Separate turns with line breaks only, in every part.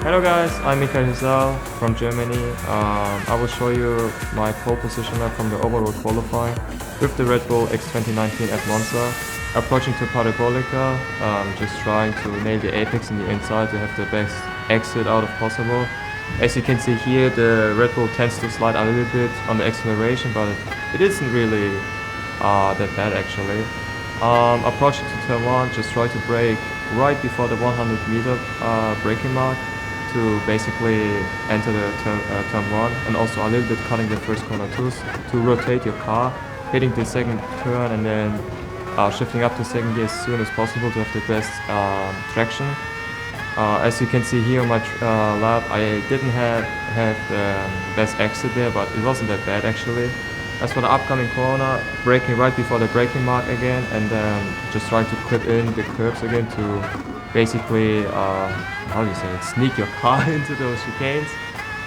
Hello guys, I'm Mikail Hizal from Germany. I will show you my pole position lap from the overall qualifying with the Red Bull X 2019 at Monza. Approaching to Parabolica, just trying to nail the apex in the inside to have the best exit out of possible. As you can see here, the Red Bull tends to slide a little bit on the acceleration, but it isn't really that bad actually. Approaching to turn 1, just try to brake right before the 100 meter braking mark to basically enter the turn 1, and also a little bit cutting the first corner too, to rotate your car, hitting the second turn and then shifting up to second gear as soon as possible to have the best traction. As you can see here on my lap, I didn't have the best exit there, but it wasn't that bad actually. As for the upcoming corner, braking right before the braking mark again, and then just trying to clip in the curbs again to basically, how do you say it, sneak your car into those chicanes.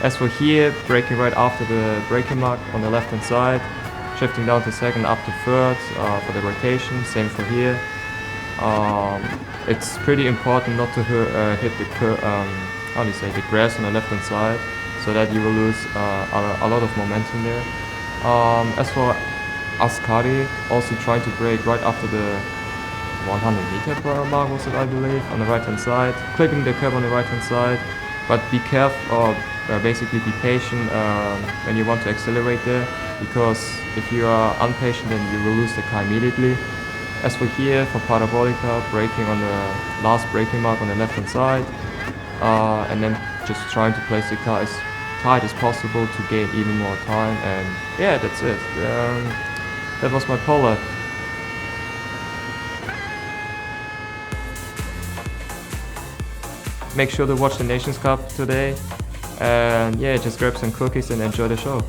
As for here, braking right after the braking mark on the left hand side, shifting down to second up to third for the rotation, same for here. It's pretty important not to hit the how do you say, the grass on the left hand side, so that you will lose a lot of momentum there. As for Ascari, also trying to brake right after the 100 meter mark was it, I believe, on the right hand side, clipping the curb on the right hand side, but be careful, or basically be patient when you want to accelerate there, because if you are impatient then you will lose the car immediately. As for here, for Parabolica, braking on the last braking mark on the left hand side, and then just trying to place the car as tight as possible to gain even more time, and yeah, that's it. That was my pole lap. Make sure to watch the Nations Cup today, and yeah, just grab some cookies and enjoy the show.